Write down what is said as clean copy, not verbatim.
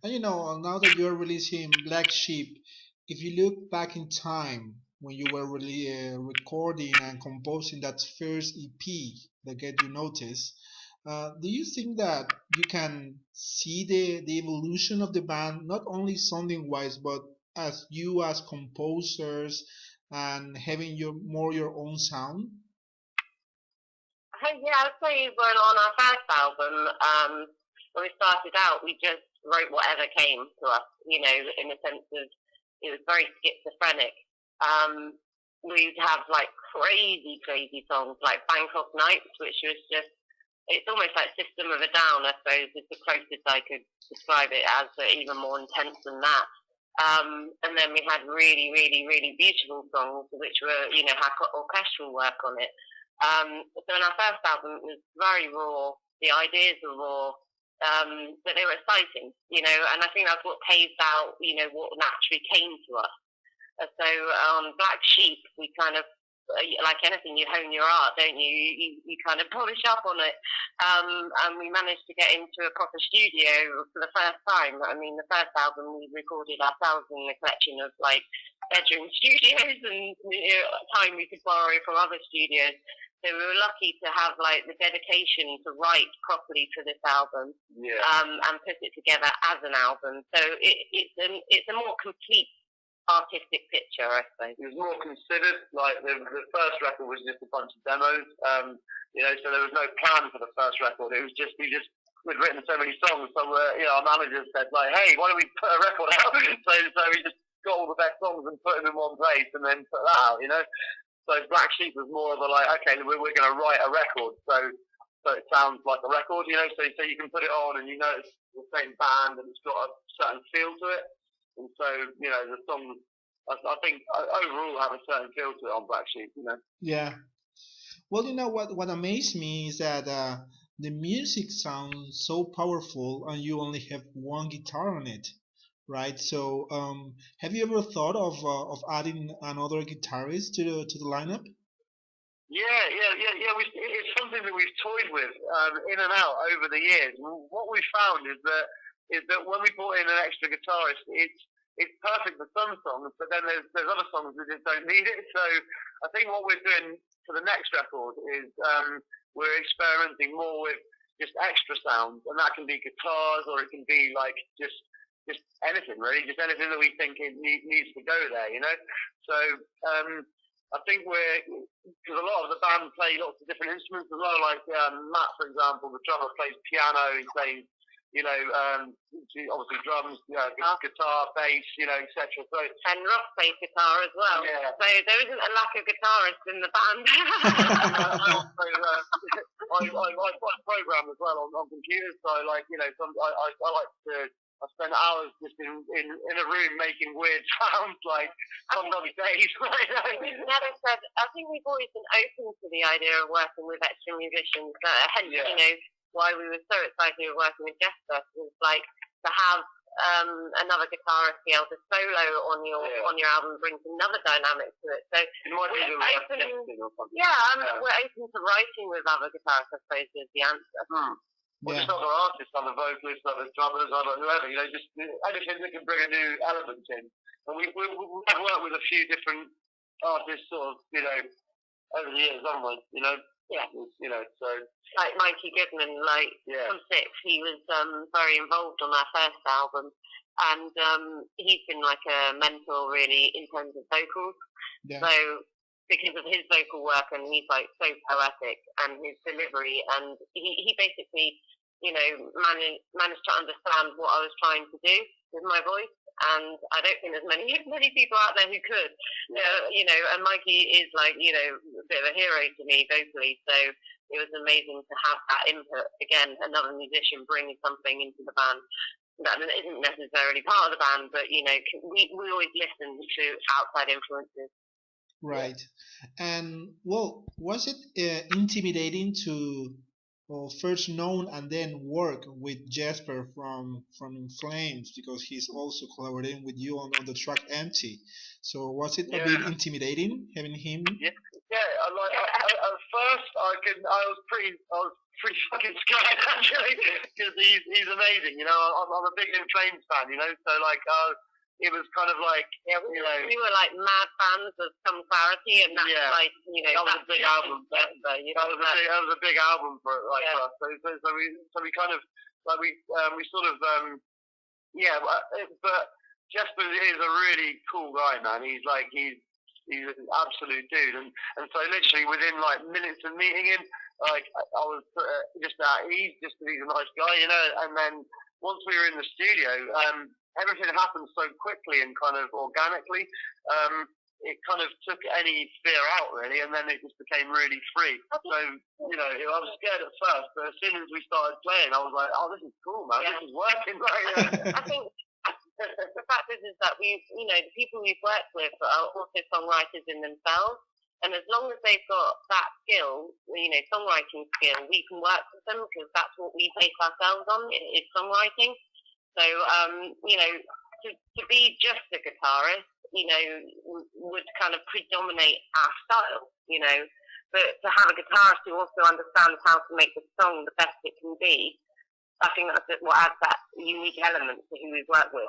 And now that you're releasing Black Sheep, if you look back in time when you were really recording and composing that first EP that get you noticed, do you think that you can see the evolution of the band, not only sounding wise, but as you as composers and having your own sound? Yeah, I'd say when on our first album, when we started out, we just wrote whatever came to us, in the sense of it was very schizophrenic. Um, we'd have like crazy, crazy songs like Bangkok Nights, which was just, it's almost like System of a Down, I suppose, is the closest I could describe it as, but even more intense than that. And then we had really, really, really beautiful songs, which were, had orchestral work on it. So in our first album, it was very raw. The ideas were raw, but they were exciting, and I think that's what paved out, what naturally came to us. So on Black Sheep, we kind of, like anything, you hone your art, don't you? You kind of polish up on it. And we managed to get into a proper studio for the first time. I mean, the first album we recorded ourselves in a collection of like bedroom studios and time we could borrow from other studios. So we were lucky to have like the dedication to write properly for this album, and put it together as an album. So it's a more complete artistic picture, I suppose. It was more considered. Like the first record was just a bunch of demos, so there was no plan for the first record. It was just we'd written so many songs. So our manager said like, hey, why don't we put a record out? so we just got all the best songs and put them in one place and then put that out. So Black Sheep was more of a like, okay, we're going to write a record, so it sounds like a record, so you can put it on and it's the same band and it's got a certain feel to it. And so, the songs, I think, overall have a certain feel to it on Black Sheep, Yeah. Well, what amazed me is that the music sounds so powerful, and you only have one guitar on it, right? So, have you ever thought of adding another guitarist to the lineup? Yeah. It's something that we've toyed with in and out over the years. What we found is that when we brought in an extra guitarist, it's perfect for some songs, but then there's other songs that just don't need it. So I think what we're doing for the next record is we're experimenting more with just extra sounds, and that can be guitars or it can be like just anything really, just anything that we think needs to go there, So I think because a lot of the band play lots of different instruments as well. Like Matt, for example, the drummer plays piano, he plays obviously drums, guitar, bass, etc. So and Ross plays guitar as well. Yeah. So there isn't a lack of guitarists in the band. I program as well on computers, so I like to. I spend hours just in a room making weird sounds, like sometimes days. We've never said. I think we've always been open to the idea of working with extra musicians. Hence, why we were so excited of working with Jesper was like to have another guitarist be able to solo on your album brings another dynamic to it. So we're open to writing with other guitarists, I suppose, is the answer. Or just other artists, other vocalists, other drummers, other whoever, just anything that can bring a new element in. And we've worked with a few different artists sort of, over the years, haven't we? Yeah. So like Mikey Goodman, from Six, he was very involved on our first album, and he's been like a mentor really in terms of vocals. Yeah. So because of his vocal work, and he's like so poetic, and his delivery, and he basically, managed to understand what I was trying to do with my voice. And I don't think there's many people out there who could, and Mikey is like, a bit of a hero to me vocally, so it was amazing to have that input. Again, another musician bringing something into the band that isn't necessarily part of the band, but, we always listen to outside influences. Right. And, well, was it intimidating to first known and then work with Jesper from In Flames, because he's also collaborating with you on the track Empty. So was it a bit intimidating having him? Yeah. At first, I was pretty fucking scared actually, because he's amazing. You know, I'm a big In Flames fan. You know, so like, it was kind of like, yeah, you know, we were like mad fans of Some Clarity, and that's like, you know, that was a big album. That was a big album for like for us. So we kind of like we sort of but Jesper is a really cool guy, man. He's an absolute dude, and so literally within like minutes of meeting him, like I was just at ease, just because he's a nice guy, you know. And then once we were in the studio, everything happened so quickly and kind of organically. It kind of took any fear out, really, and then it just became really free. So, you know, I was scared at first, but as soon as we started playing, I was like, oh, this is cool, man. Yeah. This is working. I think the fact is that the people we've worked with are also songwriters in themselves, and as long as they've got that skill, you know, songwriting skill, we can work with them, because that's what we base ourselves on, is songwriting. So, you know, to be just a guitarist, you know, would kind of predominate our style, you know, but to have a guitarist who also understands how to make the song the best it can be, I think that's what adds that unique element to who we've worked with.